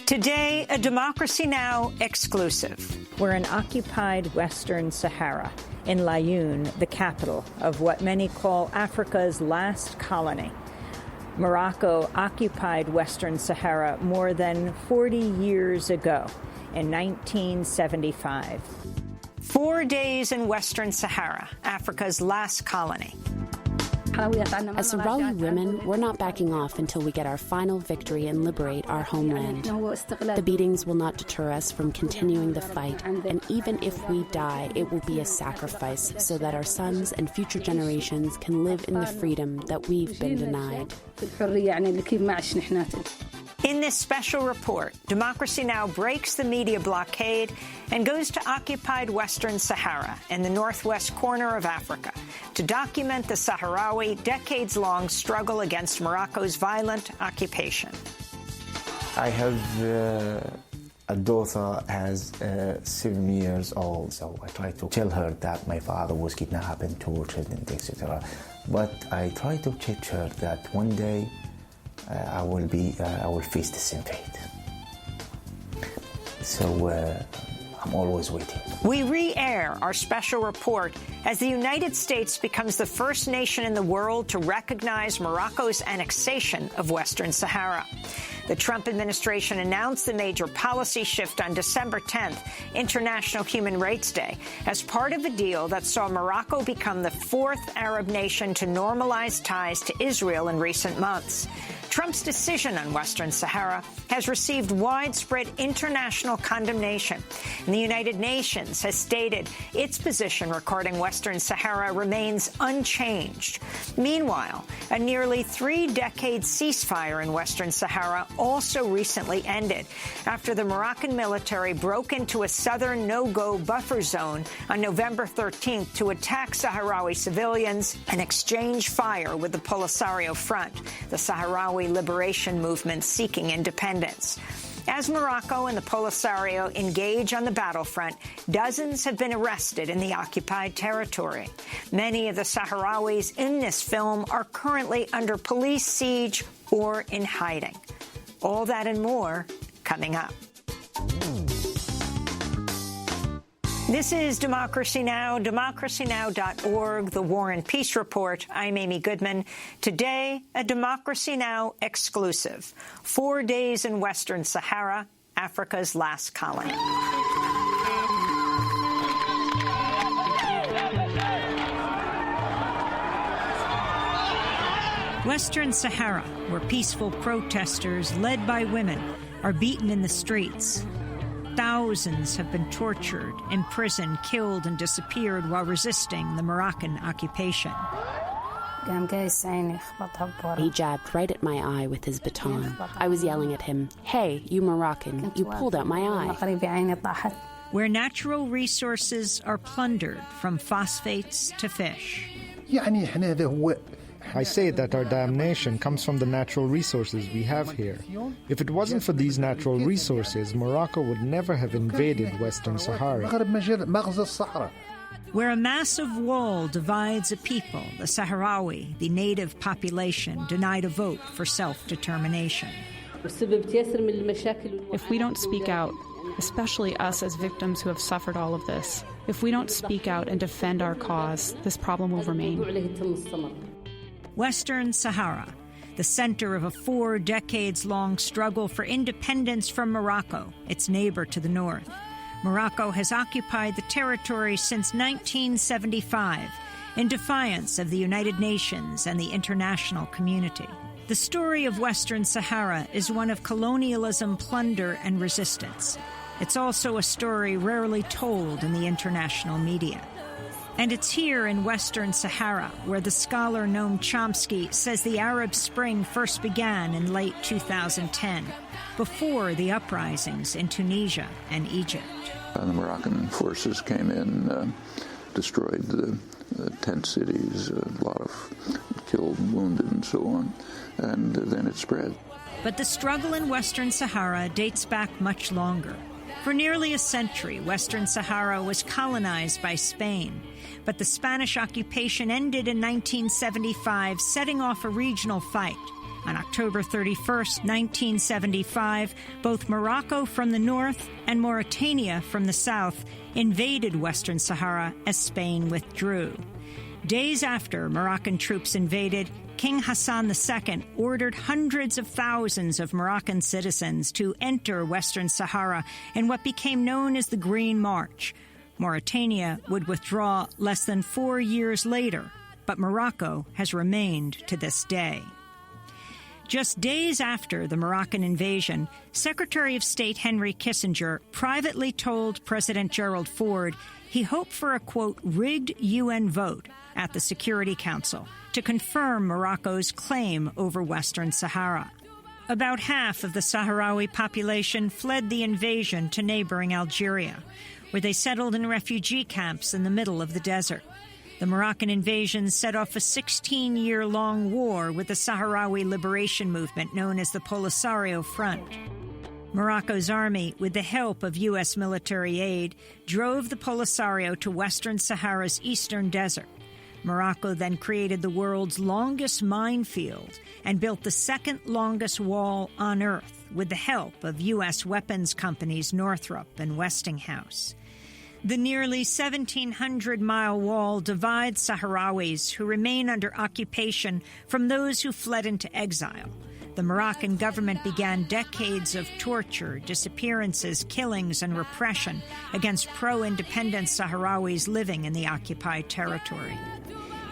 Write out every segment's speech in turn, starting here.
Today, a Democracy Now! Exclusive. We're in occupied Western Sahara, in Laayoune, the capital of what many call Africa's last colony. Morocco occupied Western Sahara more than 40 years ago, in 1975. 4 days in Western Sahara, Africa's last colony. As Sahrawi women, we're not backing off until we get our final victory and liberate our homeland. The beatings will not deter us from continuing the fight, and even if we die, it will be a sacrifice so that our sons and future generations can live in the freedom that we've been denied. In this special report, Democracy Now! Breaks the media blockade and goes to occupied Western Sahara in the northwest corner of Africa to document the Sahrawi decades-long struggle against Morocco's violent occupation. I have a daughter as 7 years old, so I try to tell her that my father was kidnapped and tortured and etc. But I try to teach her that one day I will face the same fate. So I'm always waiting. We re-air our special report as the United States becomes the first nation in the world to recognize Morocco's annexation of Western Sahara. The Trump administration announced the major policy shift on December 10th, International Human Rights Day, as part of a deal that saw Morocco become the fourth Arab nation to normalize ties to Israel in recent months. Trump's decision on Western Sahara has received widespread international condemnation, and the United Nations has stated its position regarding Western Sahara remains unchanged. Meanwhile, a nearly 3-decade ceasefire in Western Sahara also recently ended after the Moroccan military broke into a southern no-go buffer zone on November 13th to attack Sahrawi civilians and exchange fire with the Polisario Front, the Sahrawi liberation movement seeking independence. As Morocco and the Polisario engage on the battlefront, dozens have been arrested in the occupied territory. Many of the Sahrawis in this film are currently under police siege or in hiding. All that and more coming up. This is Democracy Now!, democracynow.org, the War and Peace Report. I'm Amy Goodman. Today, a Democracy Now! Exclusive. 4 days in Western Sahara, Africa's last colony. Western Sahara, where peaceful protesters, led by women, are beaten in the streets. Thousands have been tortured, imprisoned, killed, and disappeared while resisting the Moroccan occupation. He jabbed right at my eye with his baton. I was yelling at him, "Hey, you Moroccan, you pulled out my eye." Where natural resources are plundered, from phosphates to fish. I say that our damnation comes from the natural resources we have here. If it wasn't for these natural resources, Morocco would never have invaded Western Sahara. Where a massive wall divides a people, the Sahrawi, the native population, denied a vote for self-determination. If we don't speak out, especially us as victims who have suffered all of this, if we don't speak out and defend our cause, this problem will remain. Western Sahara, the center of a 4 decades-long struggle for independence from Morocco, its neighbor to the north. Morocco has occupied the territory since 1975 in defiance of the United Nations and the international community. The story of Western Sahara is one of colonialism, plunder, and resistance. It's also a story rarely told in the international media. And it's here in Western Sahara where the scholar Noam Chomsky says the Arab Spring first began in late 2010, before the uprisings in Tunisia and Egypt. The Moroccan forces came in, destroyed the tent cities, a lot of killed, wounded, and so on, and then it spread. But the struggle in Western Sahara dates back much longer. For nearly a century, Western Sahara was colonized by Spain, but the Spanish occupation ended in 1975, setting off a regional fight. On October 31st, 1975, both Morocco from the north and Mauritania from the south invaded Western Sahara as Spain withdrew. Days after Moroccan troops invaded, King Hassan II ordered hundreds of thousands of Moroccan citizens to enter Western Sahara in what became known as the Green March. Mauritania would withdraw less than 4 years later, but Morocco has remained to this day. Just days after the Moroccan invasion, Secretary of State Henry Kissinger privately told President Gerald Ford he hoped for a, quote, rigged UN vote at the Security Council to confirm Morocco's claim over Western Sahara. About half of the Sahrawi population fled the invasion to neighboring Algeria, where they settled in refugee camps in the middle of the desert. The Moroccan invasion set off a 16-year-long war with the Sahrawi liberation movement known as the Polisario Front. Morocco's army, with the help of U.S. military aid, drove the Polisario to Western Sahara's eastern desert. Morocco then created the world's longest minefield and built the second longest wall on Earth with the help of U.S. weapons companies Northrop and Westinghouse. The nearly 1,700-mile wall divides Sahrawis who remain under occupation from those who fled into exile. The Moroccan government began decades of torture, disappearances, killings, and repression against pro-independence Sahrawis living in the occupied territory.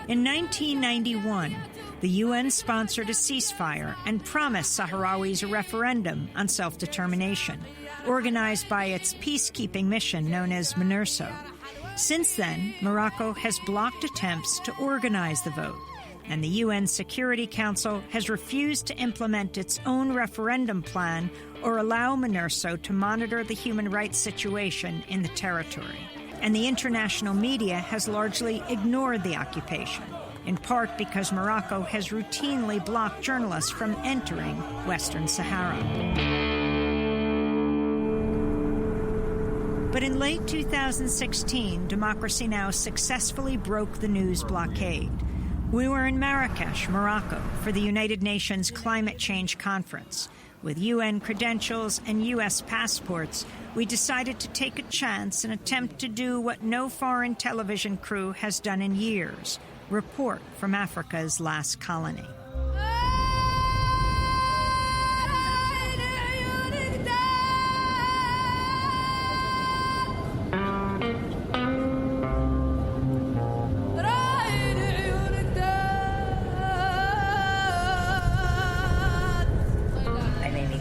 In 1991, the UN sponsored a ceasefire and promised Sahrawis a referendum on self-determination, organized by its peacekeeping mission known as MINURSO. Since then, Morocco has blocked attempts to organize the vote, and the UN Security Council has refused to implement its own referendum plan or allow MINURSO to monitor the human rights situation in the territory. And the international media has largely ignored the occupation, in part because Morocco has routinely blocked journalists from entering Western Sahara. But in late 2016, Democracy Now! Successfully broke the news blockade. We were in Marrakesh, Morocco, for the United Nations Climate Change Conference. With UN credentials and U.S. passports, we decided to take a chance and attempt to do what no foreign television crew has done in years, report from Africa's last colony.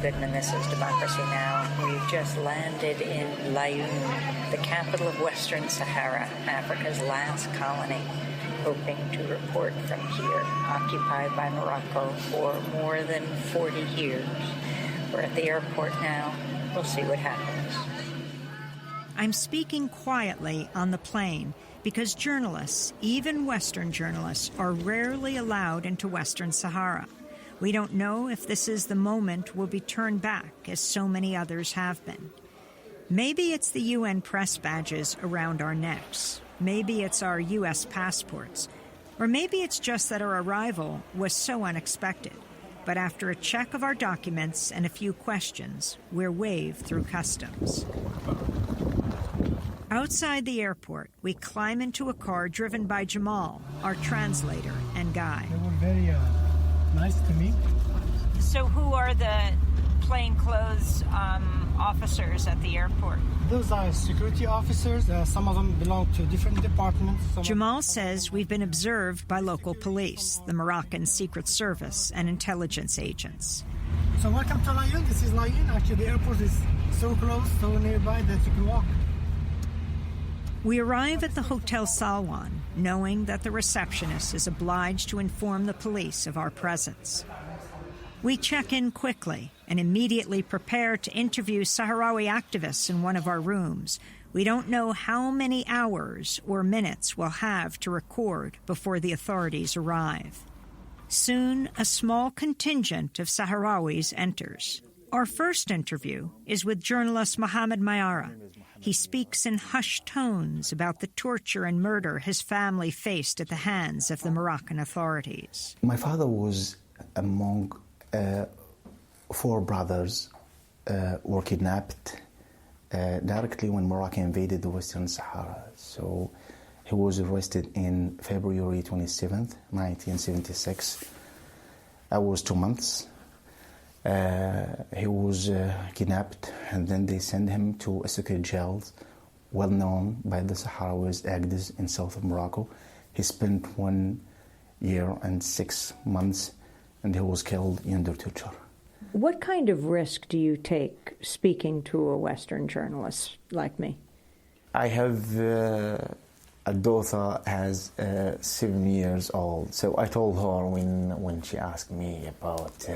Goodman, this is Democracy Now! We've just landed in Laayoune, the capital of Western Sahara, Africa's last colony, hoping to report from here, occupied by Morocco for more than 40 years. We're at the airport now. We'll see what happens. I'm speaking quietly on the plane because journalists, even Western journalists, are rarely allowed into Western Sahara. We don't know if this is the moment we'll be turned back, as so many others have been. Maybe it's the UN press badges around our necks. Maybe it's our U.S. passports. Or maybe it's just that our arrival was so unexpected. But after a check of our documents and a few questions, we're waved through customs. Outside the airport, we climb into a car driven by Jamal, our translator and guide. They were very nice to meet. So who are the plainclothes officers at the airport? Those are security officers. Some of them belong to different departments. Jamal says we've been observed by local police, the Moroccan Secret Service, and intelligence agents. So welcome to Laayoune. This is Laayoune. Actually, the airport is so close, so nearby that you can walk. We arrive at the Hotel Salwan, knowing that the receptionist is obliged to inform the police of our presence. We check in quickly and immediately prepare to interview Sahrawi activists in one of our rooms. We don't know how many hours or minutes we'll have to record before the authorities arrive. Soon, a small contingent of Sahrawis enters. Our first interview is with journalist Mohamed Mayara. He speaks in hushed tones about the torture and murder his family faced at the hands of the Moroccan authorities. My father was among 4 brothers were kidnapped directly when Morocco invaded the Western Sahara. So he was arrested in February 27th, 1976. That was 2 months. He was kidnapped, and then they sent him to a secret jail, well known by the Sahrawis, Agdes, in south of Morocco. He spent 1 year and 6 months, and he was killed under torture. What kind of risk do you take speaking to a Western journalist like me? I have a daughter as 7 years old, so I told her when she asked me about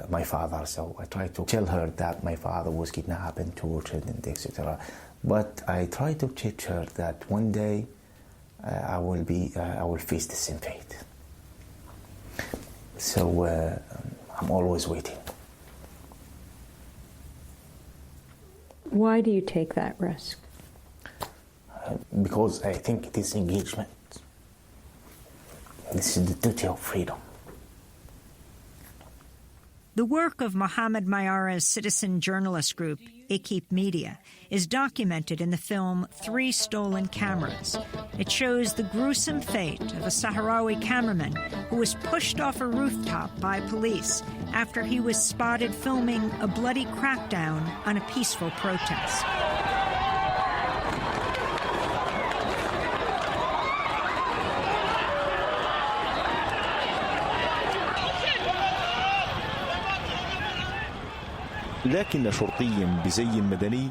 my father, so I tried to tell her that my father was kidnapped and tortured and etc. But I tried to teach her that one day I will face the same fate. So I'm always waiting. Why do you take that risk? Because I think it is engagement. This is the duty of freedom. The work of Mohamed Mayara's citizen journalist group, Equipe Media, is documented in the film 3 Stolen Cameras. It shows the gruesome fate of a Sahrawi cameraman who was pushed off a rooftop by police after he was spotted filming a bloody crackdown on a peaceful protest.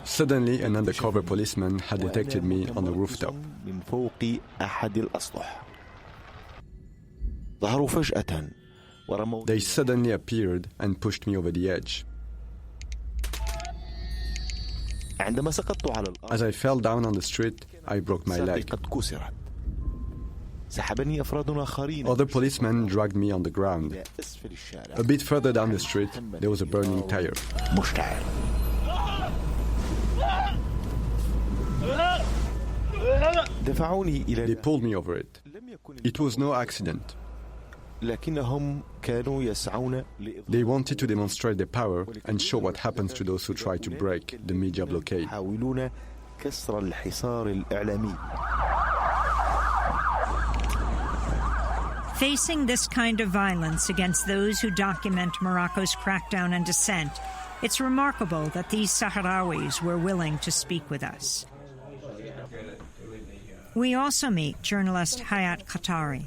Suddenly, an undercover policeman had detected me on the rooftop. They suddenly appeared and pushed me over the edge. As I fell down on the street, I broke my leg. Other policemen dragged me on the ground. A bit further down the street, there was a burning tire. They pulled me over it. It was no accident. They wanted to demonstrate their power and show what happens to those who try to break the media blockade. Facing this kind of violence against those who document Morocco's crackdown on dissent, it's remarkable that these Sahrawis were willing to speak with us. We also meet journalist Hayat Qatari.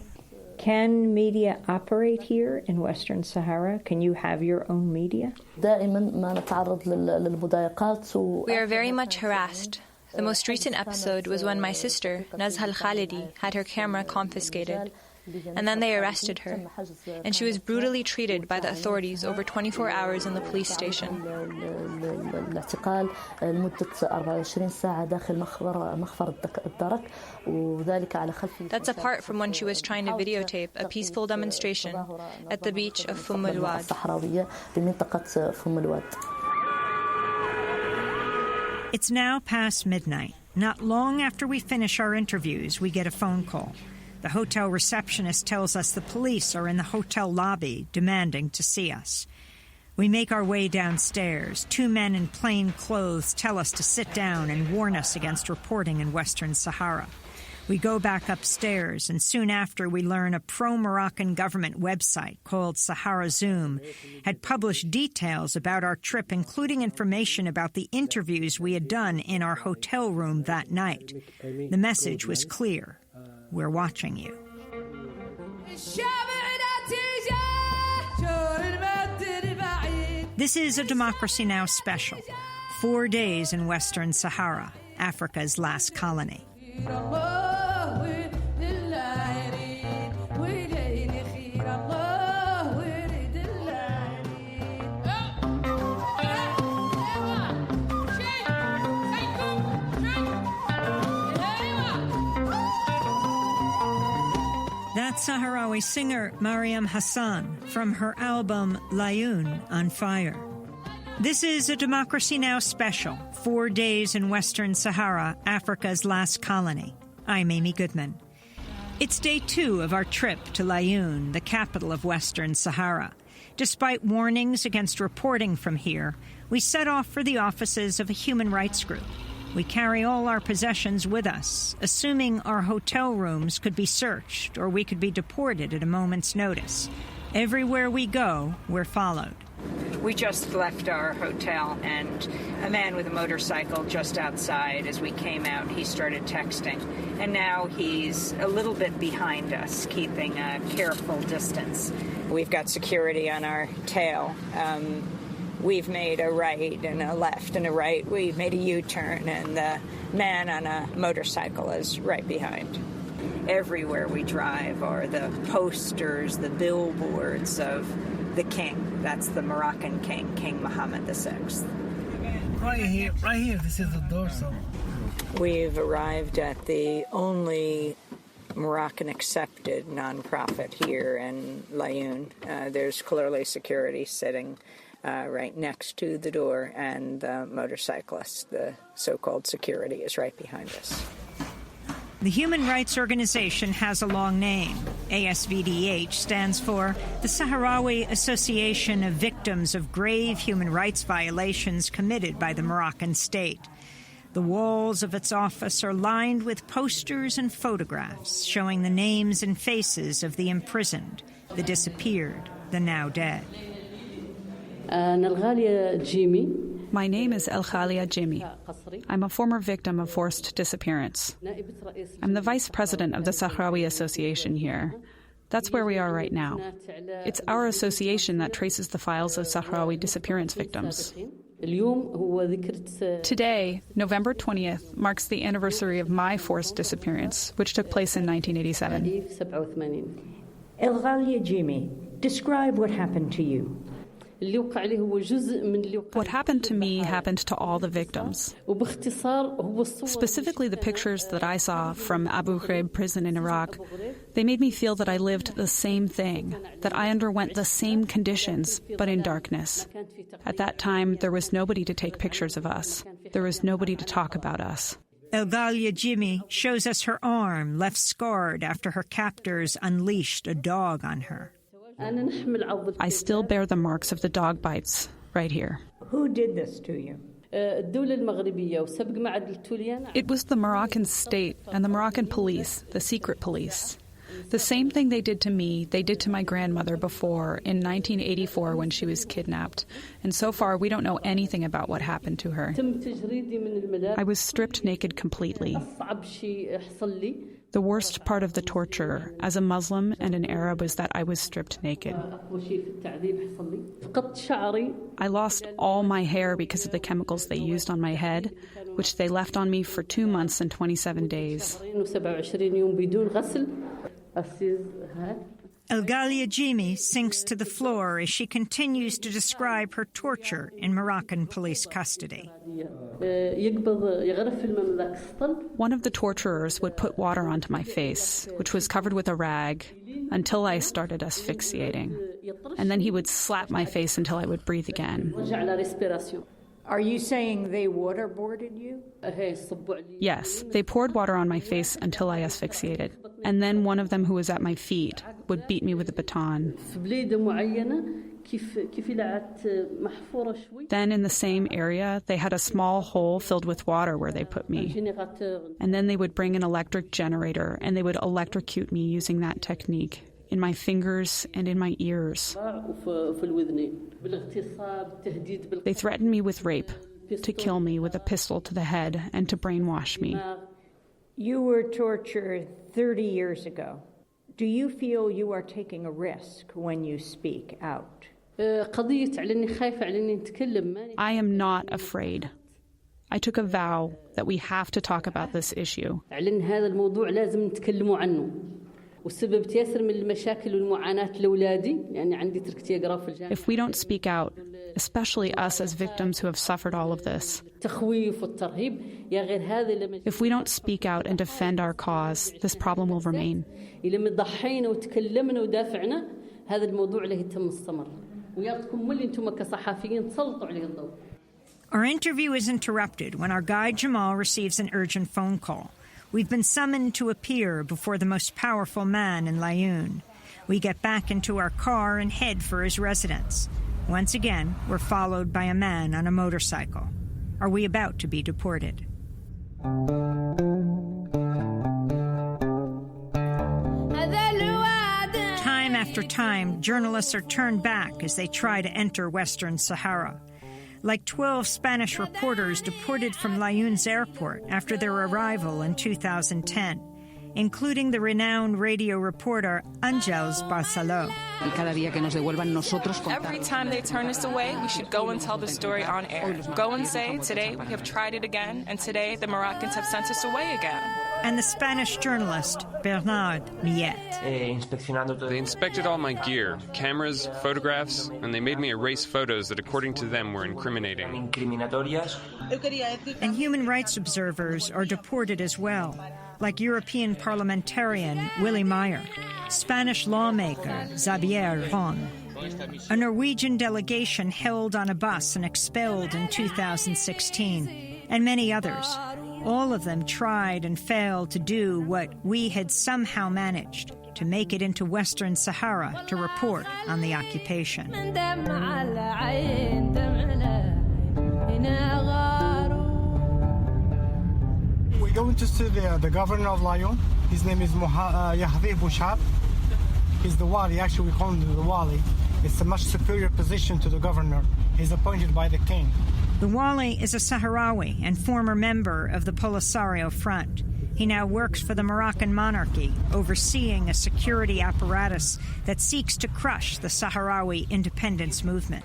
Can media operate here in Western Sahara? Can you have your own media? We are very much harassed. The most recent episode was when my sister, Nazha al-Khalidi, had her camera confiscated. And then they arrested her. And she was brutally treated by the authorities over 24 hours in the police station. That's apart from when she was trying to videotape a peaceful demonstration at the beach of El Wad. It's now past midnight. Not long after we finish our interviews, we get a phone call. The hotel receptionist tells us the police are in the hotel lobby demanding to see us. We make our way downstairs. 2 men in plain clothes tell us to sit down and warn us against reporting in Western Sahara. We go back upstairs, and soon after we learn a pro-Moroccan government website called Sahara Zoom had published details about our trip, including information about the interviews we had done in our hotel room that night. The message was clear. We're watching you. This is a Democracy Now! Special. 4 days in Western Sahara, Africa's last colony. That's Sahrawi singer Mariam Hassan from her album Layoun on Fire. This is a Democracy Now! Special, 4 days in Western Sahara, Africa's last colony. I'm Amy Goodman. It's day 2 of our trip to Laayoune, the capital of Western Sahara. Despite warnings against reporting from here, we set off for the offices of a human rights group. We carry all our possessions with us, assuming our hotel rooms could be searched or we could be deported at a moment's notice. Everywhere we go, we're followed. We just left our hotel, and a man with a motorcycle just outside, as we came out, he started texting. And now he's a little bit behind us, keeping a careful distance. We've got security on our tail. We've made a right and a left and a right. We've made a U-turn, and the man on a motorcycle is right behind. Everywhere we drive are the posters, the billboards of the king. That's the Moroccan king, King Mohammed VI. Right here, this is the door, so. We've arrived at the only Moroccan-accepted nonprofit here in Laayoune. There's clearly security sitting right next to the door, and the motorcyclist, the so-called security, is right behind us. The human rights organization has a long name. ASVDH stands for the Sahrawi Association of Victims of Grave Human Rights Violations Committed by the Moroccan State. The walls of its office are lined with posters and photographs showing the names and faces of the imprisoned, the disappeared, the now dead. My name is El Khalia Jimmy. I'm a former victim of forced disappearance. I'm the vice president of the Sahrawi Association here. That's where we are right now. It's our association that traces the files of Sahrawi disappearance victims. Today, November 20th, marks the anniversary of my forced disappearance, which took place in 1987. El Khalia Jimmy, describe what happened to you. What happened to me happened to all the victims. Specifically, the pictures that I saw from Abu Ghraib prison in Iraq, they made me feel that I lived the same thing, that I underwent the same conditions, but in darkness. At that time, there was nobody to take pictures of us. There was nobody to talk about us. El Khalia Jimmy shows us her arm, left scarred after her captors unleashed a dog on her. I still bear the marks of the dog bites right here. Who did this to you? It was the Moroccan state and the Moroccan police, the secret police. The same thing they did to me, they did to my grandmother before in 1984 when she was kidnapped. And so far, we don't know anything about what happened to her. I was stripped naked completely. The worst part of the torture as a Muslim and an Arab is that I was stripped naked. I lost all my hair because of the chemicals they used on my head, which they left on me for 2 months and 27 days. El Khalia Jimmy sinks to the floor as she continues to describe her torture in Moroccan police custody. One of the torturers would put water onto my face, which was covered with a rag, until I started asphyxiating. And then he would slap my face until I would breathe again. Are you saying they waterboarded you? Yes, they poured water on my face until I asphyxiated. And then one of them who was at my feet would beat me with a baton. Then in the same area, they had a small hole filled with water where they put me. And then they would bring an electric generator and they would electrocute me using that technique. In my fingers and in my ears. They threatened me with rape, to kill me with a pistol to the head and to brainwash me. You were tortured 30 years ago. Do you feel you are taking a risk when you speak out? I am not afraid. I took a vow that we have to talk about this issue. If we don't speak out, especially us as victims who have suffered all of this, if we don't speak out and defend our cause, this problem will remain. Our interview is interrupted when our guide Jamal receives an urgent phone call. We've been summoned to appear before the most powerful man in Laayoune. We get back into our car and head for his residence. Once again, we're followed by a man on a motorcycle. Are we about to be deported? Time after time, journalists are turned back as they try to enter Western Sahara. Like 12 Spanish reporters deported from Laayoune's airport after their arrival in 2010, including the renowned radio reporter Àngels Barceló. Every time they turn us away, we should go and tell the story on air. Go and say, today we have tried it again, and today the Moroccans have sent us away again. And the Spanish journalist Bernard Millet. They inspected all my gear, cameras, photographs, and they made me erase photos that, according to them, were incriminating. And human rights observers are deported as well, like European parliamentarian Willy Meyer, Spanish lawmaker Xavier Ron, a Norwegian delegation held on a bus and expelled in 2016, and many others. All of them tried and failed to do what we had somehow managed, to make it into Western Sahara to report on the occupation. We're going to see the governor of Laayoune. His name is Yahvé Bouchab. He's the wali. Actually, we call him the wali. It's a much superior position to the governor. He's appointed by the king. The wali is a Sahrawi and former member of the Polisario Front. He now works for the Moroccan monarchy, overseeing a security apparatus that seeks to crush the Sahrawi independence movement.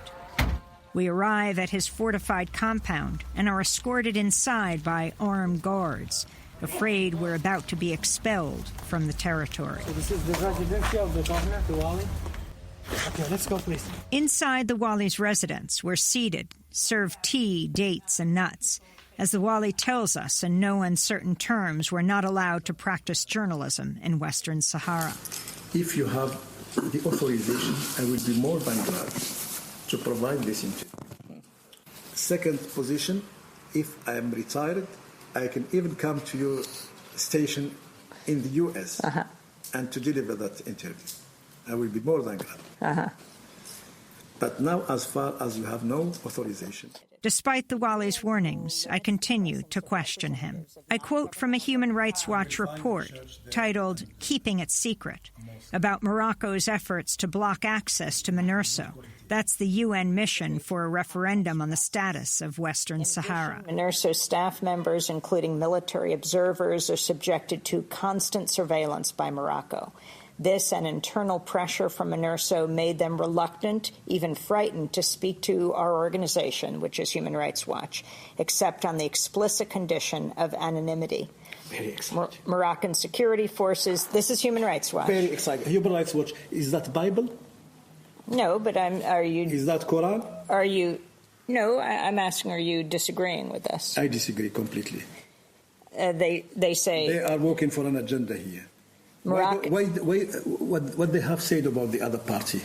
We arrive at his fortified compound and are escorted inside by armed guards, afraid we're about to be expelled from the territory. So this is the residence of the governor, the wali. Okay, let's go, please. Inside the wali's residence, we're seated, served tea, dates, and nuts. As the wali tells us in no uncertain terms, we're not allowed to practice journalism in Western Sahara. If you have the authorization, I will be more than glad to provide this interview. Second position, if I am retired, I can even come to your station in the U.S. And to deliver that interview. I will be more than glad. But now, as far as you have no authorization. Despite the wali's warnings, I continue to question him. I quote from a Human Rights Watch report titled Keeping It Secret, about Morocco's efforts to block access to MINURSO. That's the UN mission for a referendum on the status of Western Sahara. MINURSO staff members, including military observers, are subjected to constant surveillance by Morocco. This and internal pressure from MINURSO made them reluctant, even frightened, to speak to our organization, which is Human Rights Watch, except on the explicit condition of anonymity. Very exciting. Moroccan security forces, this is Human Rights Watch. Very exciting. Human Rights Watch, is that Bible? No, but are you... Is that Quran? Are you... No, I'm asking, are you disagreeing with this? I disagree completely. They say... They are working for an agenda here. What they have said about the other party?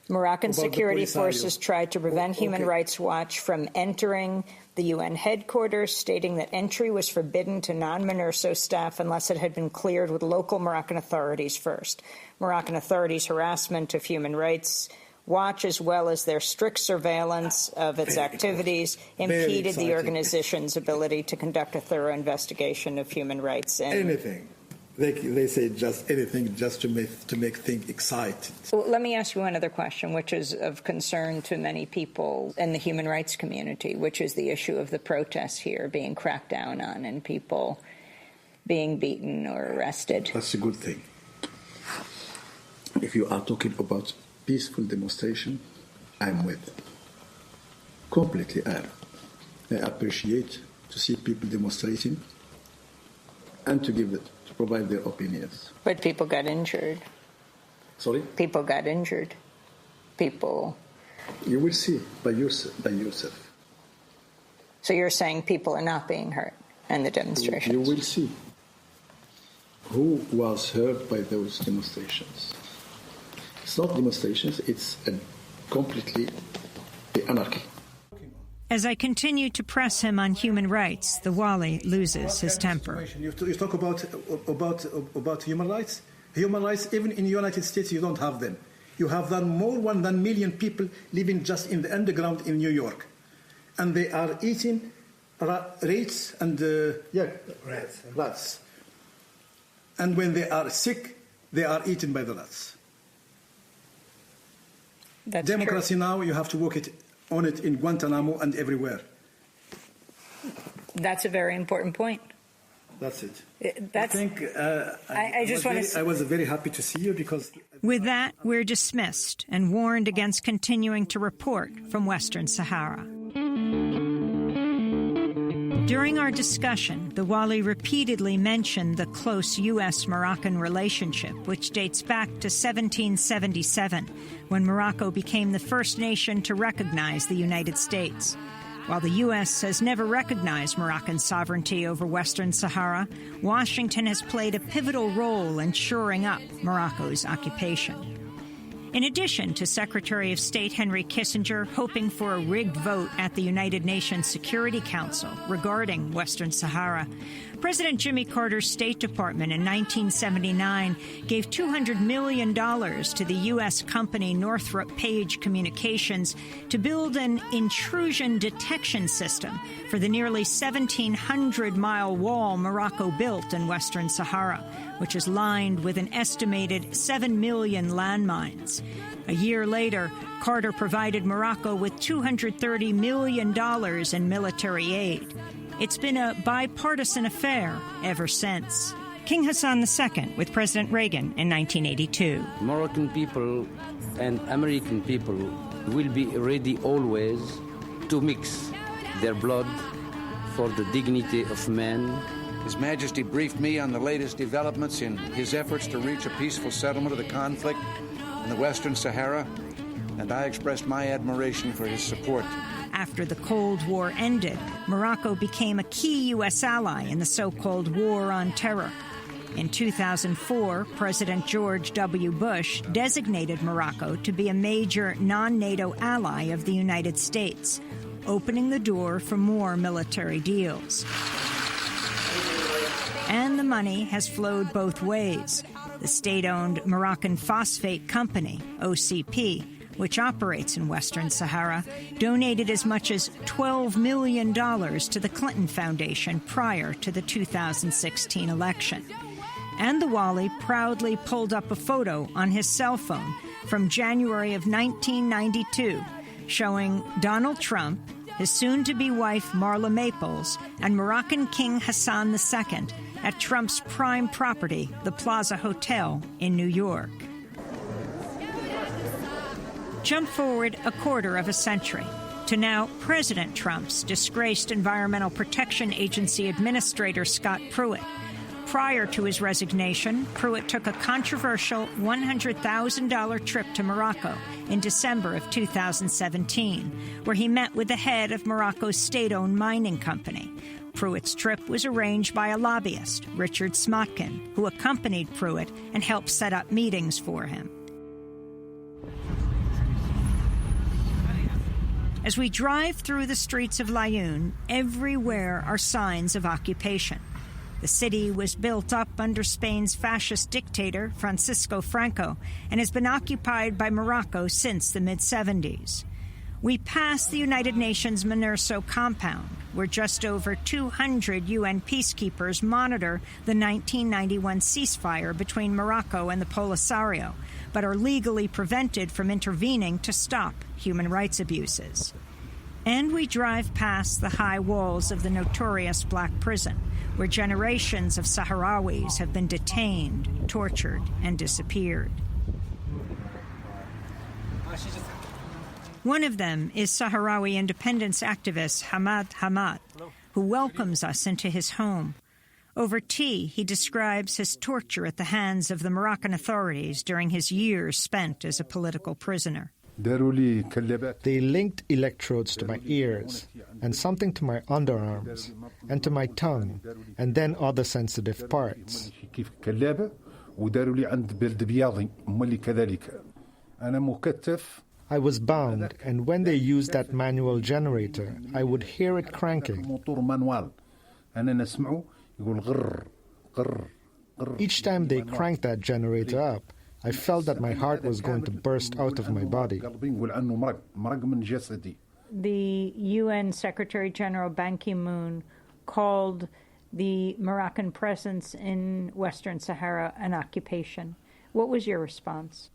Moroccan security forces tried to prevent Human Rights Watch from entering the UN headquarters, stating that entry was forbidden to non-MINURSO staff unless it had been cleared with local Moroccan authorities first. Moroccan authorities' harassment of Human Rights Watch, as well as their strict surveillance of its activities, impeded the organization's ability to conduct a thorough investigation of human rights. Anything. They say just anything just to make things exciting. So let me ask you another question, which is of concern to many people in the human rights community, which is the issue of the protests here being cracked down on and people being beaten or arrested. That's a good thing. If you are talking about peaceful demonstration, I'm with. Completely am. I appreciate to see people demonstrating and to provide their opinions. But people got injured. Sorry? People got injured. People... You will see by yourself. So you're saying people are not being hurt in the demonstrations? You will see who was hurt by those demonstrations. It's not demonstrations, it's completely the anarchy. As I continue to press him on human rights, the Wali loses his temper. You talk about human rights? Human rights, even in the United States, you don't have them. You have more than 1 million people living just in the underground in New York. And they are eating rats and rats. And when they are sick, they are eaten by the rats. That's Democracy true. now, you have to work on it in Guantanamo and everywhere. That's a very important point. That's it. That's, I think I was very happy to see you because... With that, we're dismissed and warned against continuing to report from Western Sahara. During our discussion, the Wali repeatedly mentioned the close U.S.-Moroccan relationship, which dates back to 1777, when Morocco became the first nation to recognize the United States. While the U.S. has never recognized Moroccan sovereignty over Western Sahara, Washington has played a pivotal role in shoring up Morocco's occupation. In addition to Secretary of State Henry Kissinger hoping for a rigged vote at the United Nations Security Council regarding Western Sahara, President Jimmy Carter's State Department in 1979 gave $200 million to the U.S. company Northrop Page Communications to build an intrusion detection system for the nearly 1,700-mile wall Morocco built in Western Sahara, which is lined with an estimated 7 million landmines. A year later, Carter provided Morocco with $230 million in military aid. It's been a bipartisan affair ever since. King Hassan II with President Reagan in 1982. Moroccan people and American people will be ready always to mix their blood for the dignity of man. His Majesty briefed me on the latest developments in his efforts to reach a peaceful settlement of the conflict in the Western Sahara, and I expressed my admiration for his support. After the Cold War ended, Morocco became a key U.S. ally in the so-called War on Terror. In 2004, President George W. Bush designated Morocco to be a major non-NATO ally of the United States, opening the door for more military deals. And the money has flowed both ways. The state-owned Moroccan Phosphate Company, OCP, which operates in Western Sahara, donated as much as $12 million to the Clinton Foundation prior to the 2016 election. And the Wali proudly pulled up a photo on his cell phone from January of 1992, showing Donald Trump, his soon-to-be wife Marla Maples, and Moroccan King Hassan II at Trump's prime property, the Plaza Hotel in New York. Jump forward a quarter of a century to now President Trump's disgraced Environmental Protection Agency Administrator Scott Pruitt. Prior to his resignation, Pruitt took a controversial $100,000 trip to Morocco in December of 2017, where he met with the head of Morocco's state-owned mining company. Pruitt's trip was arranged by a lobbyist, Richard Smotkin, who accompanied Pruitt and helped set up meetings for him. As we drive through the streets of Laayoune, everywhere are signs of occupation. The city was built up under Spain's fascist dictator, Francisco Franco, and has been occupied by Morocco since the mid-70s. We pass the United Nations MINURSO compound, where just over 200 UN peacekeepers monitor the 1991 ceasefire between Morocco and the Polisario, but are legally prevented from intervening to stop human rights abuses. And we drive past the high walls of the notorious black prison, where generations of Sahrawis have been detained, tortured, and disappeared. One of them is Sahrawi independence activist Hamad Hamad, who welcomes us into his home. Over tea, he describes his torture at the hands of the Moroccan authorities during his years spent as a political prisoner. They linked electrodes to my ears and something to my underarms and to my tongue and then other sensitive parts. I was bound, and when they used that manual generator, I would hear it cranking. Each time they cranked that generator up, I felt that my heart was going to burst out of my body. The UN Secretary General Ban Ki-moon called the Moroccan presence in Western Sahara an occupation. What was your response?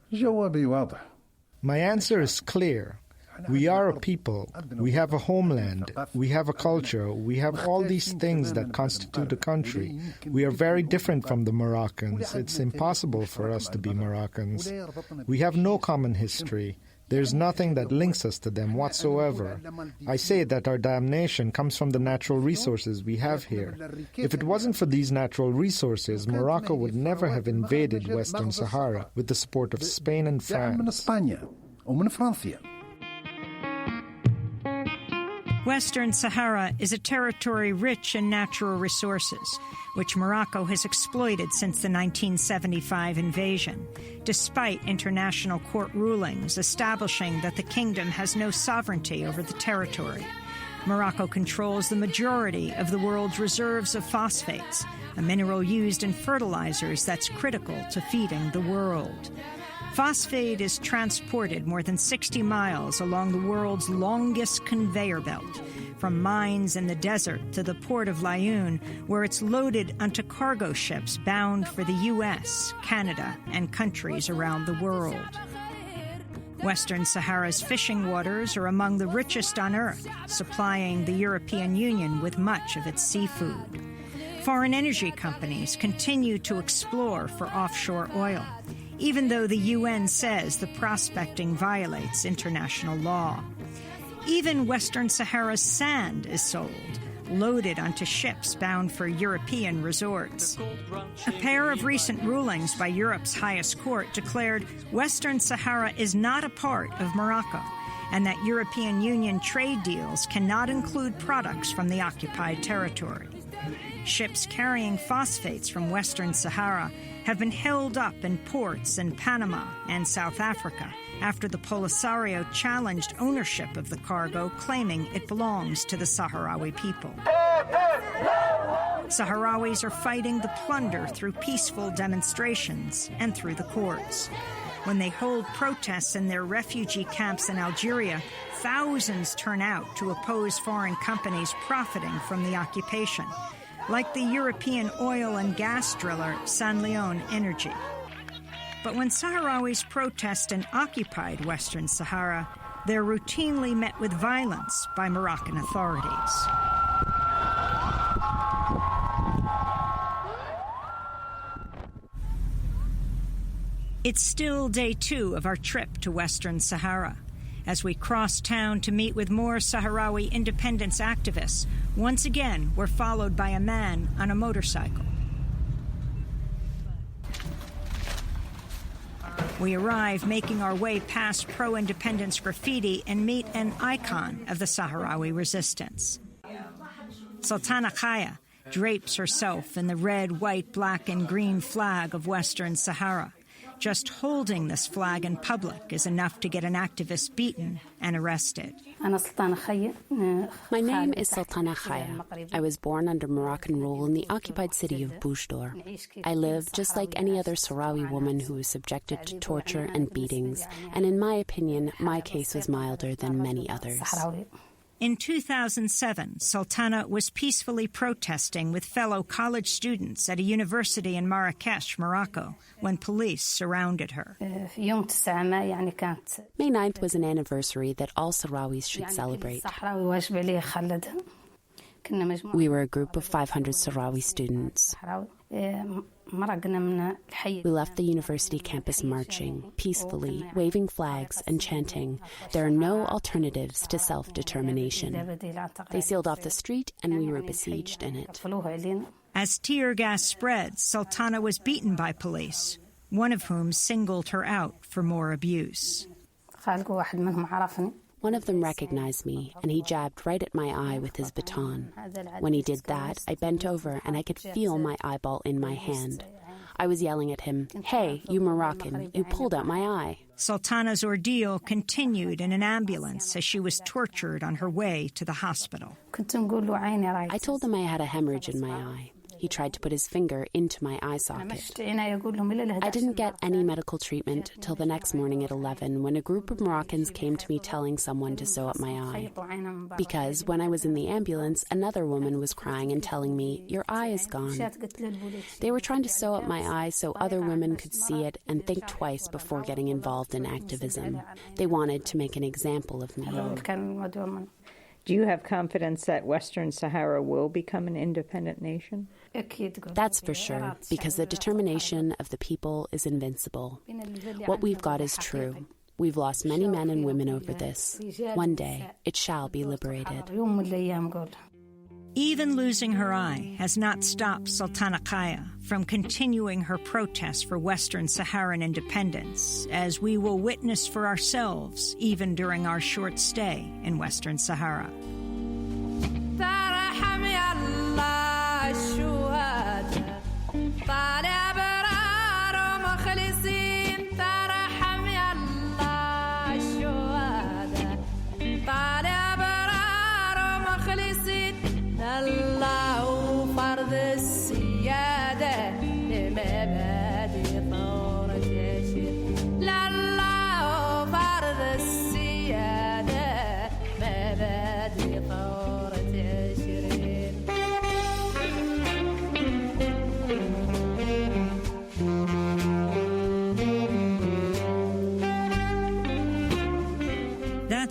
My answer is clear. We are a people. We have a homeland. We have a culture. We have all these things that constitute a country. We are very different from the Moroccans. It's impossible for us to be Moroccans. We have no common history. There's nothing that links us to them whatsoever. I say that our damnation comes from the natural resources we have here. If it wasn't for these natural resources, Morocco would never have invaded Western Sahara with the support of Spain and France. Western Sahara is a territory rich in natural resources, which Morocco has exploited since the 1975 invasion, despite international court rulings establishing that the kingdom has no sovereignty over the territory. Morocco controls the majority of the world's reserves of phosphates, a mineral used in fertilizers that's critical to feeding the world. Phosphate is transported more than 60 miles along the world's longest conveyor belt, from mines in the desert to the port of Laayoune, where it's loaded onto cargo ships bound for the U.S., Canada, and countries around the world. Western Sahara's fishing waters are among the richest on Earth, supplying the European Union with much of its seafood. Foreign energy companies continue to explore for offshore oil, even though the UN says the prospecting violates international law. Even Western Sahara's sand is sold, loaded onto ships bound for European resorts. A pair of recent rulings by Europe's highest court declared Western Sahara is not a part of Morocco, and that European Union trade deals cannot include products from the occupied territory. Ships carrying phosphates from Western Sahara have been held up in ports in Panama and South Africa after the Polisario challenged ownership of the cargo, claiming it belongs to the Sahrawi people. Sahrawis are fighting the plunder through peaceful demonstrations and through the courts. When they hold protests in their refugee camps in Algeria, thousands turn out to oppose foreign companies profiting from the occupation, like the European oil and gas driller Sanlion Energy. But when Sahrawis protest in occupied Western Sahara, they're routinely met with violence by Moroccan authorities. It's still day 2 of our trip to Western Sahara. As we cross town to meet with more Sahrawi independence activists, once again we're followed by a man on a motorcycle. We arrive making our way past pro-independence graffiti and meet an icon of the Sahrawi resistance. Sultana Khaya drapes herself in the red, white, black, and green flag of Western Sahara. Just holding this flag in public is enough to get an activist beaten and arrested. My name is Sultana Khaya. I was born under Moroccan rule in the occupied city of Boujdour. I live just like any other Sahrawi woman who was subjected to torture and beatings, and in my opinion, my case was milder than many others. In 2007, Sultana was peacefully protesting with fellow college students at a university in Marrakesh, Morocco, when police surrounded her. May 9th was an anniversary that all Sahrawis should celebrate. We were a group of 500 Sahrawi students. We left the university campus marching, peacefully, waving flags and chanting, "There are no alternatives to self-determination." They sealed off the street and we were besieged in it. As tear gas spread, Sultana was beaten by police, one of whom singled her out for more abuse. One of them recognized me, and he jabbed right at my eye with his baton. When he did that, I bent over and I could feel my eyeball in my hand. I was yelling at him, "Hey, you Moroccan, you pulled out my eye." Sultana's ordeal continued in an ambulance as she was tortured on her way to the hospital. I told him I had a hemorrhage in my eye. He tried to put his finger into my eye socket. I didn't get any medical treatment till the next morning at 11 when a group of Moroccans came to me telling someone to sew up my eye. Because when I was in the ambulance, another woman was crying and telling me, "Your eye is gone." They were trying to sew up my eye so other women could see it and think twice before getting involved in activism. They wanted to make an example of me. Do you have confidence that Western Sahara will become an independent nation? That's for sure, because the determination of the people is invincible. What we've got is true. We've lost many men and women over this. One day, it shall be liberated. Even losing her eye has not stopped Sultana Kaya from continuing her protest for Western Saharan independence, as we will witness for ourselves even during our short stay in Western Sahara.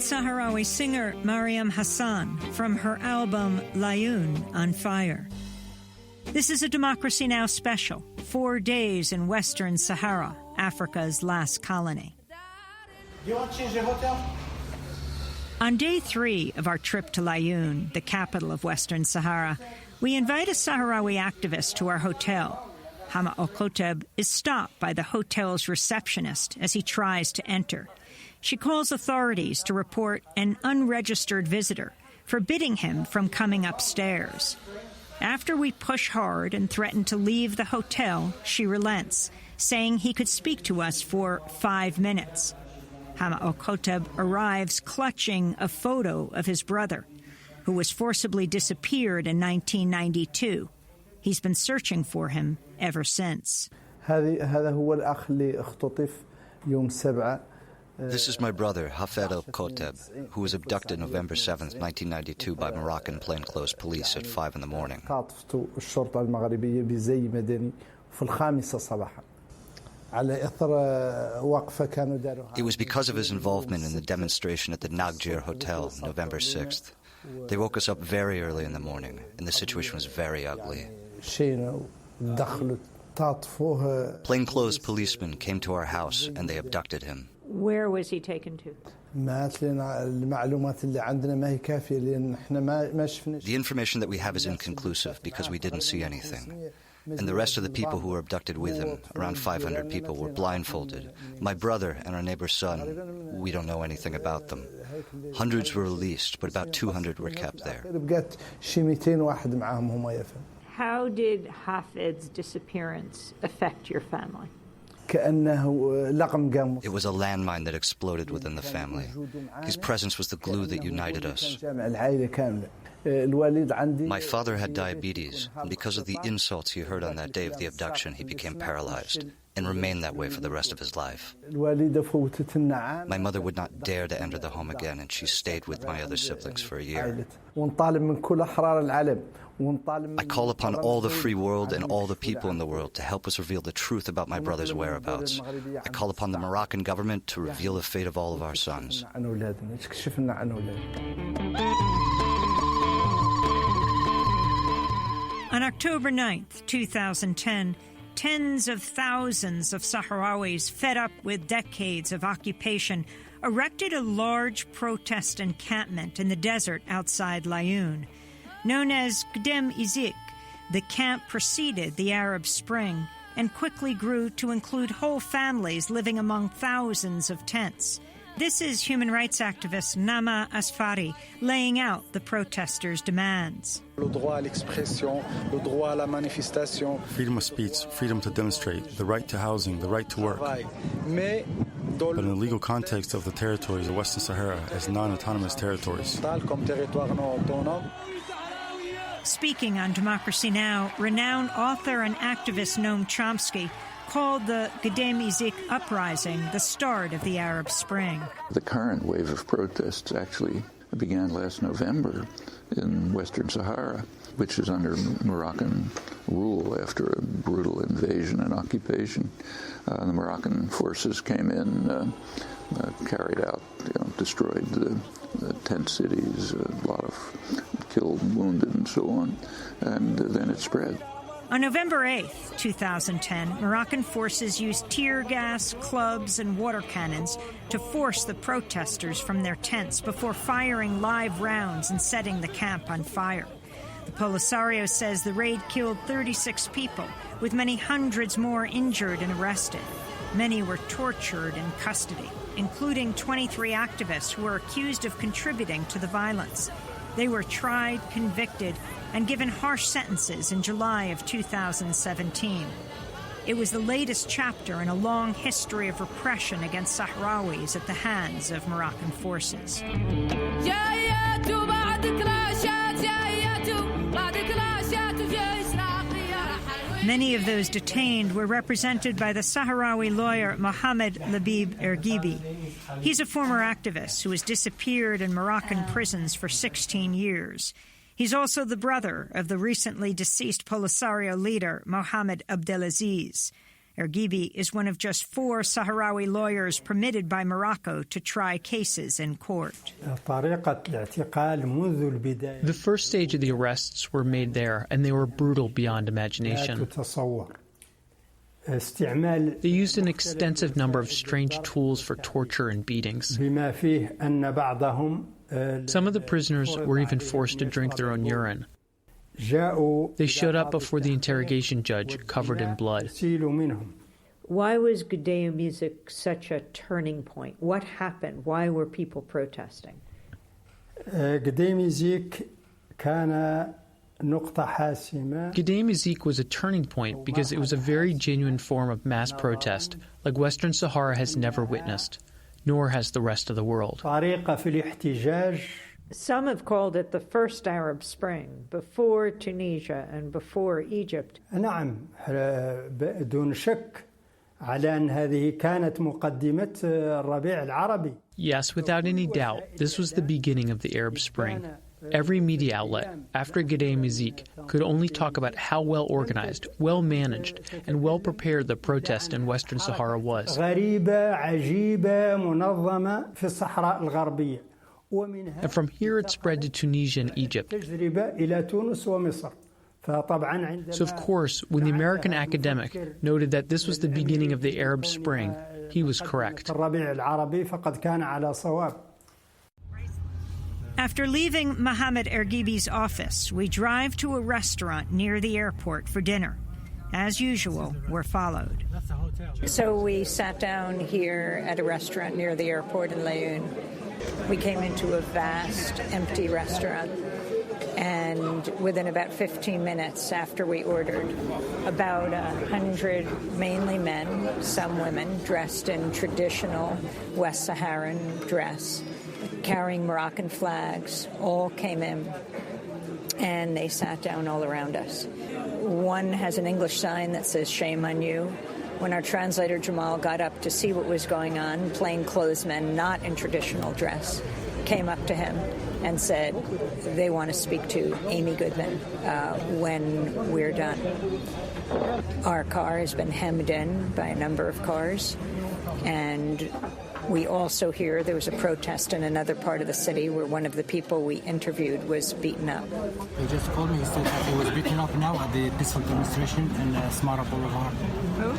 Sahrawi singer Mariam Hassan from her album Layun on Fire. This is a Democracy Now! Special, 4 days in Western Sahara, Africa's last colony. Do you want to change the hotel? On day 3 of our trip to Layun, the capital of Western Sahara, we invite a Sahrawi activist to our hotel. Hama Okoteb is stopped by the hotel's receptionist as he tries to enter. She calls authorities to report an unregistered visitor, forbidding him from coming upstairs. After we push hard and threaten to leave the hotel, she relents, saying he could speak to us for 5 minutes. Hama Okoteb arrives clutching a photo of his brother, who was forcibly disappeared in 1992. He's been searching for him ever since. This is my brother, Hafed El-Koteb, who was abducted November 7th, 1992 by Moroccan plainclothes police at 5 in the morning. It was because of his involvement in the demonstration at the Nagir Hotel, November 6th. They woke us up very early in the morning, and the situation was very ugly. Plainclothes policemen came to our house, and they abducted him. Where was he taken to? The information that we have is inconclusive because we didn't see anything. And the rest of the people who were abducted with him, around 500 people, were blindfolded. My brother and our neighbor's son, we don't know anything about them. Hundreds were released, but about 200 were kept there. How did Hafed's disappearance affect your family? It was a landmine that exploded within the family. His presence was the glue that united us. My father had diabetes, and because of the insults he heard on that day of the abduction, he became paralyzed and remained that way for the rest of his life. My mother would not dare to enter the home again, and she stayed with my other siblings for a year. I call upon all the free world and all the people in the world to help us reveal the truth about my brother's whereabouts. I call upon the Moroccan government to reveal the fate of all of our sons. On October 9th, 2010, tens of thousands of Sahrawis fed up with decades of occupation erected a large protest encampment in the desert outside Layun. Known as Gdem Izik, the camp preceded the Arab Spring and quickly grew to include whole families living among thousands of tents. This is human rights activist Nama Asfari laying out the protesters' demands. Freedom of speech, freedom to demonstrate, the right to housing, the right to work. but in the legal context of the territories of Western Sahara as non-autonomous territories. Speaking on Democracy Now!, renowned author and activist Noam Chomsky called the Gedem uprising the start of the Arab Spring. The current wave of protests actually began last November in Western Sahara, which is under Moroccan rule after a brutal invasion and occupation. The Moroccan forces came in, carried out, destroyed the tent cities, a lot of killed, wounded, and so on, and then it spread. On November 8, 2010, Moroccan forces used tear gas, clubs, and water cannons to force the protesters from their tents before firing live rounds and setting the camp on fire. The Polisario says the raid killed 36 people, with many hundreds more injured and arrested. Many were tortured in custody, including 23 activists who were accused of contributing to the violence. They were tried, convicted, and given harsh sentences in July of 2017. It was the latest chapter in a long history of repression against Sahrawis at the hands of Moroccan forces. Many of those detained were represented by the Sahrawi lawyer Mohamed Labib Ergibi. He's a former activist who has disappeared in Moroccan prisons for 16 years. He's also the brother of the recently deceased Polisario leader Mohamed Abdelaziz. Ergibi is one of just 4 Sahrawi lawyers permitted by Morocco to try cases in court. The first stage of the arrests were made there, and they were brutal beyond imagination. They used an extensive number of strange tools for torture and beatings. Some of the prisoners were even forced to drink their own urine. They showed up before the interrogation judge, covered in blood. Why was Gedem such a turning point? What happened? Why were people protesting? Gedem was a turning point because it was a very genuine form of mass protest, like Western Sahara has never witnessed, nor has the rest of the world. Some have called it the first Arab Spring, before Tunisia and before Egypt. Yes, without any doubt, this was the beginning of the Arab Spring. Every media outlet, after Gedem could only talk about how well organized, well managed, and well prepared the protest in Western Sahara was. And from here it spread to Tunisia and Egypt. So of course, when the American academic noted that this was the beginning of the Arab Spring, he was correct. After leaving Mohamed Ergibi's office, we drive to a restaurant near the airport for dinner. As usual, we're followed. So we sat down here at a restaurant near the airport in Laayoune. We came into a vast, empty restaurant, and within about 15 minutes after we ordered, about 100, mainly men, some women, dressed in traditional West Saharan dress, carrying Moroccan flags, all came in, and they sat down all around us. One has an English sign that says, "Shame on you." When our translator Jamal got up to see what was going on, plainclothes men, not in traditional dress, came up to him and said they want to speak to Amy Goodman when we're done. Our car has been hemmed in by a number of cars, and we also hear there was a protest in another part of the city where one of the people we interviewed was beaten up. He just called me. He said that he was beaten up now at the peaceful demonstration in Smara Boulevard. Who?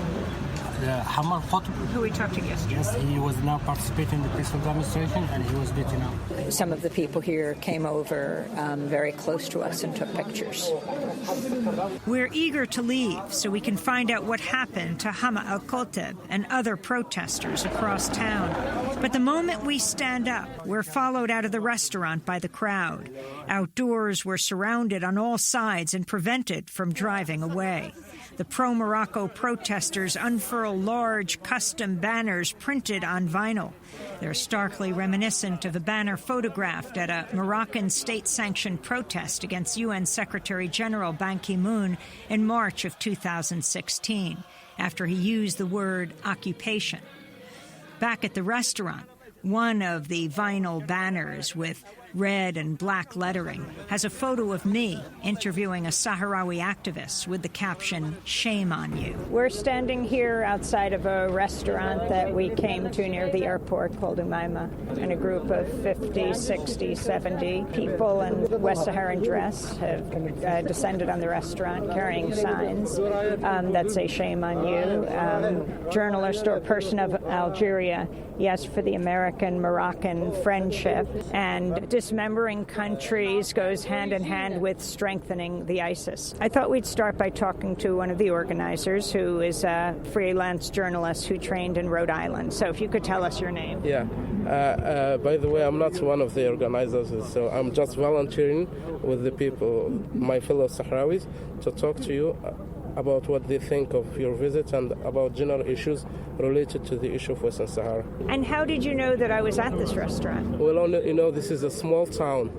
Hamar Qutb. Who we talked to yesterday. Yes, he was now participating in the peaceful demonstration, and he was beaten up. Some of the people here came over very close to us and took pictures. We're eager to leave so we can find out what happened to Hama al-Qutb and other protesters across town. But the moment we stand up, we're followed out of the restaurant by the crowd. Outdoors, we're surrounded on all sides and prevented from driving away. The pro-Morocco protesters unfurl large custom banners printed on vinyl. They're starkly reminiscent of a banner photographed at a Moroccan state-sanctioned protest against UN Secretary General Ban Ki-moon in March of 2016, after he used the word occupation. Back at the restaurant, one of the vinyl banners with red and black lettering has a photo of me interviewing a Sahrawi activist with the caption, "Shame on you." We're standing here outside of a restaurant that we came to near the airport called Umaima, and a group of 50, 60, 70 people in West Saharan dress have descended on the restaurant carrying signs that say "Shame on you." Journalist or person of Algeria, yes, for the American-Moroccan friendship, and dismembering countries goes hand in hand with strengthening the ISIS. I thought we'd start by talking to one of the organizers, who is a freelance journalist who trained in Rhode Island. So if you could tell us your name. Yeah. By the way, I'm not one of the organizers, so I'm just volunteering with the people, my fellow Sahrawis, to talk to you about what they think of your visit and about general issues related to the issue of Western Sahara. And how did you know that I was at this restaurant? Well, this is a small town,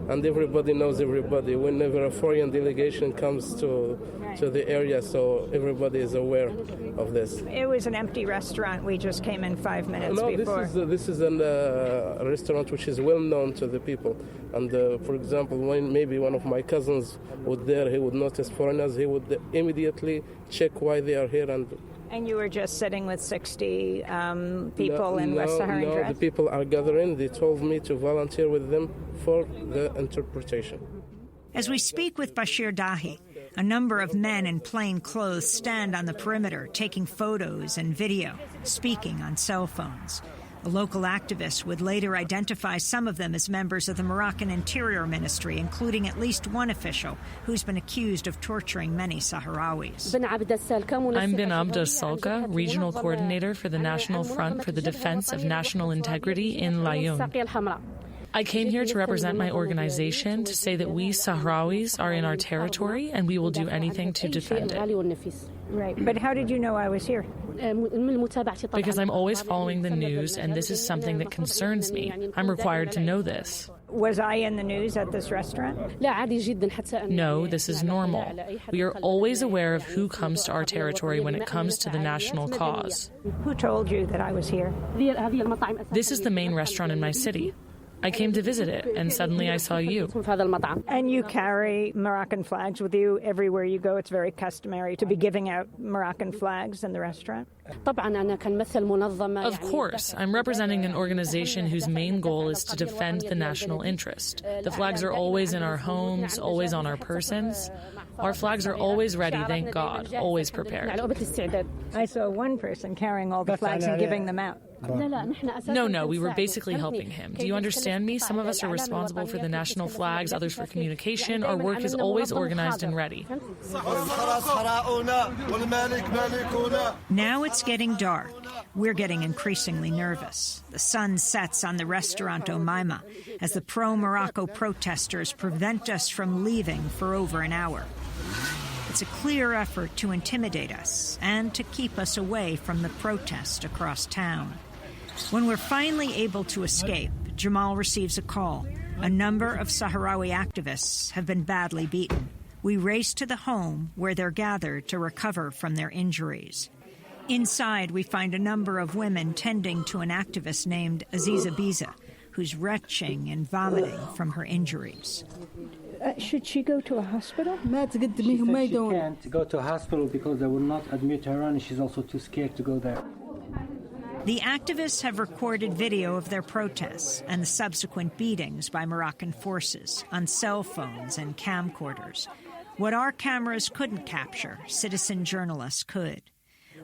and everybody knows everybody. Whenever a foreign delegation comes to the area, so everybody is aware of this. It was an empty restaurant. We just came in 5 minutes before. This is a restaurant which is well known to the people. And for example, when maybe one of my cousins was there, he would notice foreigners. He would immediately check why they are here. And you were just sitting with 60 people in West Saharan dress? No, the people are gathering. They told me to volunteer with them for the interpretation. As we speak with Bashir Dahi, a number of men in plain clothes stand on the perimeter, taking photos and video, speaking on cell phones. A local activist would later identify some of them as members of the Moroccan Interior Ministry, including at least one official who's been accused of torturing many Sahrawis. I'm bin Abd Salka, Regional Coordinator for the National Front for the Defense of National Integrity in Laayoune. I came here to represent my organization to say that we Sahrawis are in our territory and we will do anything to defend it. Right. But how did you know I was here? Because I'm always following the news, and this is something that concerns me. I'm required to know this. Was I in the news at this restaurant? No, this is normal. We are always aware of who comes to our territory when it comes to the national cause. Who told you that I was here? This is the main restaurant in my city. I came to visit it, and suddenly I saw you. And you carry Moroccan flags with you everywhere you go. It's very customary to be giving out Moroccan flags in the restaurant. Of course. I'm representing an organization whose main goal is to defend the national interest. The flags are always in our homes, always on our persons. Our flags are always ready, thank God, always prepared. I saw one person carrying all the flags and giving them out. No, we were basically helping him. Do you understand me? Some of us are responsible for the national flags, others for communication. Our work is always organized and ready. Now it's getting dark. We're getting increasingly nervous. The sun sets on the restaurant Umaima as the pro-Morocco protesters prevent us from leaving for over an hour. It's a clear effort to intimidate us and to keep us away from the protest across town. When we're finally able to escape, Jamal receives a call. A number of Sahrawi activists have been badly beaten. We race to the home where they're gathered to recover from their injuries. Inside, we find a number of women tending to an activist named Aziza Biza, who's retching and vomiting from her injuries. Should she go to a hospital? She can't go to a hospital because they will not admit her, and she's also too scared to go there. The activists have recorded video of their protests and the subsequent beatings by Moroccan forces on cell phones and camcorders. What our cameras couldn't capture, citizen journalists could.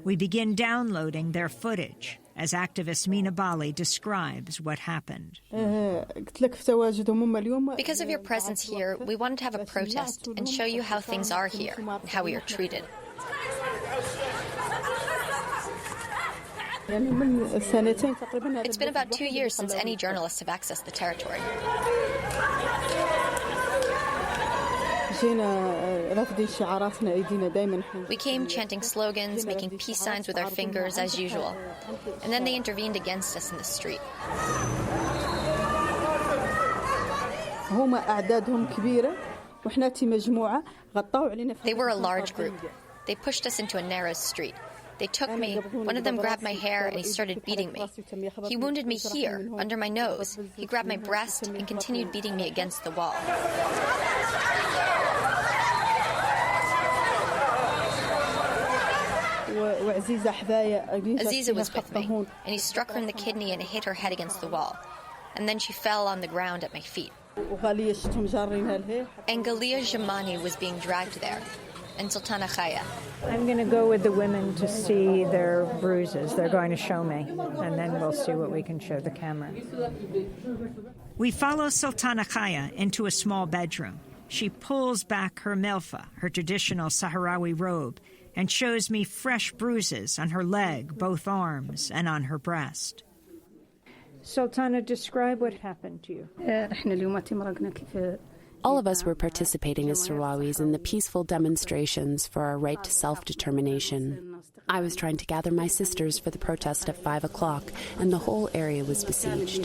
We begin downloading their footage as activist Mina Bali describes what happened. Because of your presence here, we wanted to have a protest and show you how things are here and how we are treated. It's been about 2 years since any journalists have accessed the territory. We came chanting slogans, making peace signs with our fingers as usual. And then they intervened against us in the street. They were a large group. They pushed us into a narrow street. They took me, one of them grabbed my hair and he started beating me. He wounded me here, under my nose. He grabbed my breast and continued beating me against the wall. Aziza was with me, and he struck her in the kidney and hit her head against the wall. And then she fell on the ground at my feet. And Galia Jamani was being dragged there, and Sultana Khaya. I'm going to go with the women to see their bruises. They're going to show me, and then we'll see what we can show the camera. We follow Sultana Khaya into a small bedroom. She pulls back her milfa, her traditional Sahrawi robe, and shows me fresh bruises on her leg, both arms, and on her breast. Sultana, describe what happened to you. All of us were participating as Sahrawis in the peaceful demonstrations for our right to self-determination. I was trying to gather my sisters for the protest at 5 o'clock, and the whole area was besieged.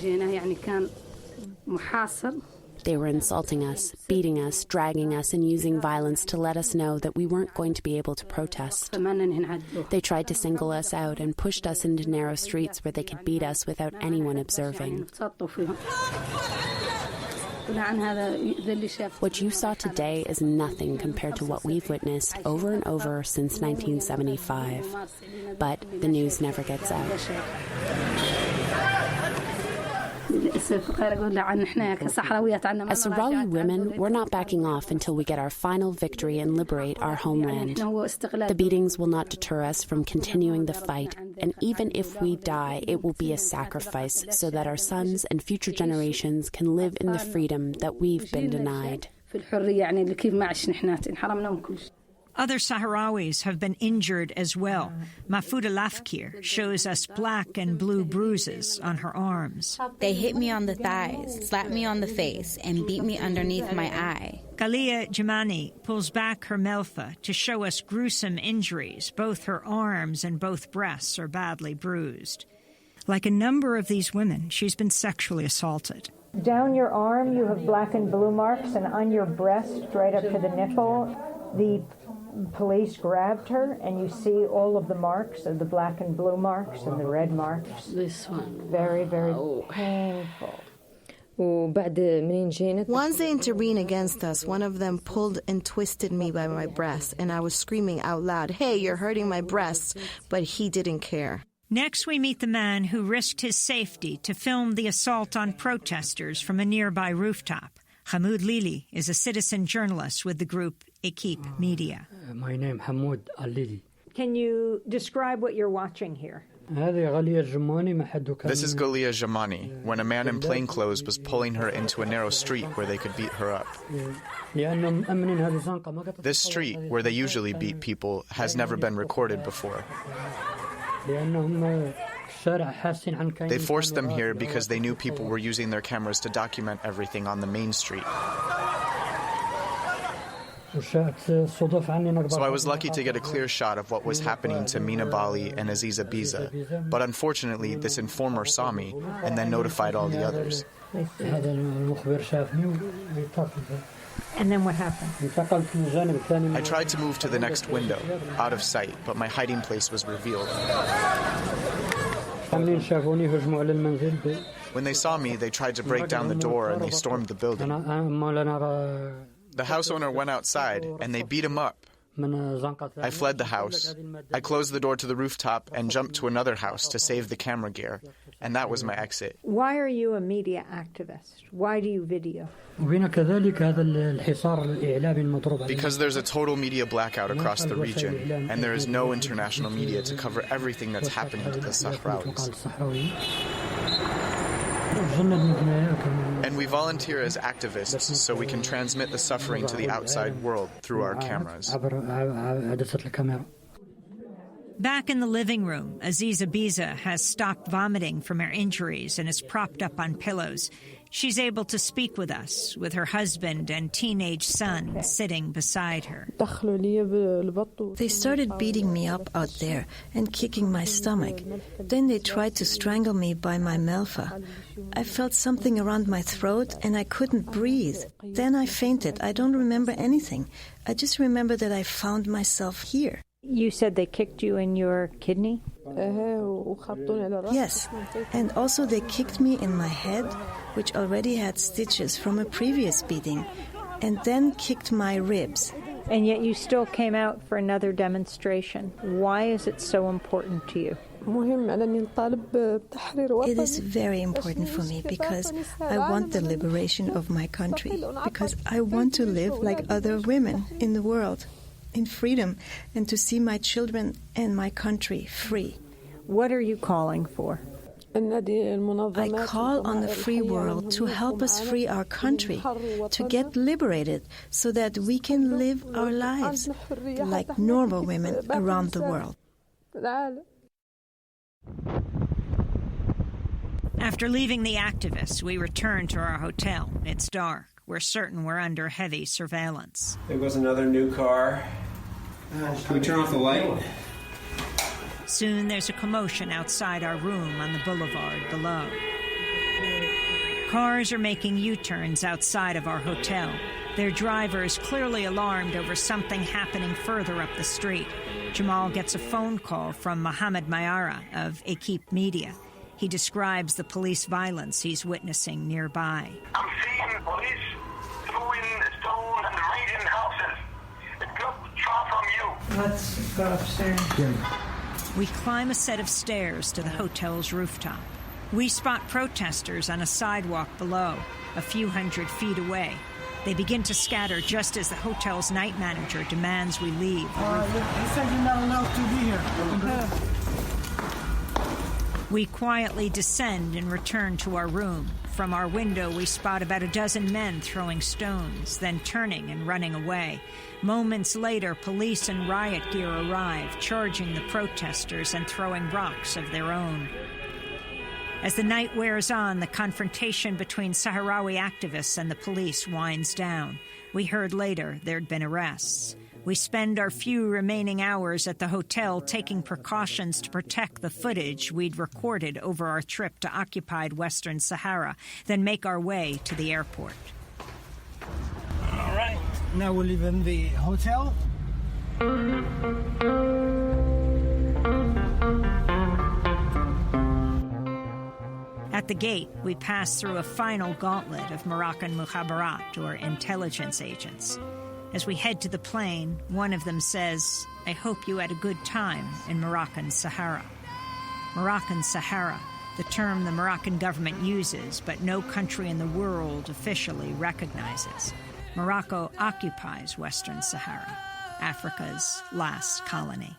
They were insulting us, beating us, dragging us, and using violence to let us know that we weren't going to be able to protest. They tried to single us out and pushed us into narrow streets where they could beat us without anyone observing. What you saw today is nothing compared to what we've witnessed over and over since 1975. But the news never gets out. As Sahrawi women, we're not backing off until we get our final victory and liberate our homeland. The beatings will not deter us from continuing the fight, and even if we die, it will be a sacrifice so that our sons and future generations can live in the freedom that we've been denied. Other Sahrawis have been injured as well. Mahfouda Lafkir shows us black and blue bruises on her arms. They hit me on the thighs, slapped me on the face, and beat me underneath my eye. Galia Jamani pulls back her melfa to show us gruesome injuries. Both her arms and both breasts are badly bruised. Like a number of these women, she's been sexually assaulted. Down your arm, you have black and blue marks, and on your breast, right up to the nipple, the police grabbed her, and you see all of the marks of the black and blue marks and the red marks. This one. Very, very painful. Once they intervened against us, one of them pulled and twisted me by my breast, and I was screaming out loud, "Hey, you're hurting my breasts," but he didn't care. Next, we meet the man who risked his safety to film the assault on protesters from a nearby rooftop. Hamoud Lili is a citizen journalist with the group Equipe Media. My name is Hamoud Lili. Can you describe what you're watching here? This is Galia Jamani, when a man in plain clothes was pulling her into a narrow street where they could beat her up. This street, where they usually beat people, has never been recorded before. They forced them here because they knew people were using their cameras to document everything on the main street. So I was lucky to get a clear shot of what was happening to Mina Bali and Aziza Biza, but unfortunately this informer saw me and then notified all the others. And then what happened? I tried to move to the next window, out of sight, but my hiding place was revealed. When they saw me, they tried to break down the door and they stormed the building. The house owner went outside and they beat him up. I fled the house. I closed the door to the rooftop and jumped to another house to save the camera gear, and that was my exit. Why are you a media activist? Why do you video? Because there's a total media blackout across the region, and there is no international media to cover everything that's happening to the Sahrawis. And we volunteer as activists so we can transmit the suffering to the outside world through our cameras. Back in the living room, Aziza Biza has stopped vomiting from her injuries and is propped up on pillows. She's able to speak with us, with her husband and teenage son sitting beside her. They started beating me up out there and kicking my stomach. Then they tried to strangle me by my melfa. I felt something around my throat and I couldn't breathe. Then I fainted. I don't remember anything. I just remember that I found myself here. You said they kicked you in your kidney? Yes, and also they kicked me in my head, which already had stitches from a previous beating, and then kicked my ribs. And yet you still came out for another demonstration. Why is it so important to you? It is very important for me because I want the liberation of my country, because I want to live like other women in the world, in freedom, and to see my children and my country free. What are you calling for? I call on the free world to help us free our country, to get liberated so that we can live our lives like normal women around the world. After leaving the activists, we returned to our hotel. It's dark. We're certain we're under heavy surveillance. There goes another new car. Can we turn off the light? Soon there's a commotion outside our room on the boulevard below. Cars are making U-turns outside of our hotel. Their driver is clearly alarmed over something happening further up the street. Jamal gets a phone call from Mohammed Mayara of Equipe Media. He describes the police violence he's witnessing nearby. I'm seeing police throwing stones and raiding houses. It comes from you. Let's go upstairs. We climb a set of stairs to the hotel's rooftop. We spot protesters on a sidewalk below, a few hundred feet away. They begin to scatter just as the hotel's night manager demands we leave. He said you're not allowed to be here. We quietly descend and return to our room. From our window, we spot about a dozen men throwing stones, then turning and running away. Moments later, police and riot gear arrive, charging the protesters and throwing rocks of their own. As the night wears on, the confrontation between Sahrawi activists and the police winds down. We heard later there'd been arrests. We spend our few remaining hours at the hotel taking precautions to protect the footage we'd recorded over our trip to occupied Western Sahara, then make our way to the airport. All right. Now we're leaving the hotel. At the gate, we pass through a final gauntlet of Moroccan mukhabarat, or intelligence agents. As we head to the plane, one of them says, "I hope you had a good time in Moroccan Sahara." Moroccan Sahara, the term the Moroccan government uses, but no country in the world officially recognizes. Morocco occupies Western Sahara, Africa's last colony.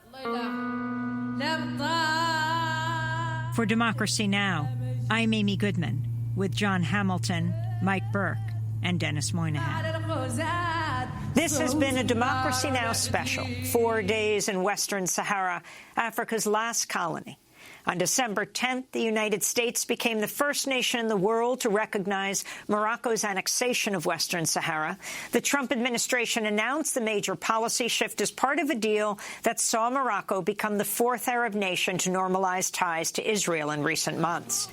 For Democracy Now!, I'm Amy Goodman, with John Hamilton, Mike Burke, and Dennis Moynihan. This has been a Democracy Now! Special, 4 days in Western Sahara, Africa's last colony. On December 10th, the United States became the first nation in the world to recognize Morocco's annexation of Western Sahara. The Trump administration announced the major policy shift as part of a deal that saw Morocco become the fourth Arab nation to normalize ties to Israel in recent months.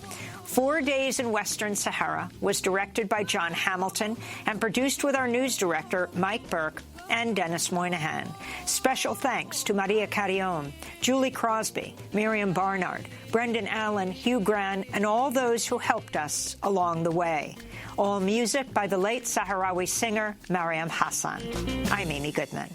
4 Days in Western Sahara was directed by John Hamilton and produced with our news director, Mike Burke, and Dennis Moynihan. Special thanks to Maria Carrion, Julie Crosby, Miriam Barnard, Brendan Allen, Hugh Gran, and all those who helped us along the way. All music by the late Sahrawi singer Mariam Hassan. I'm Amy Goodman.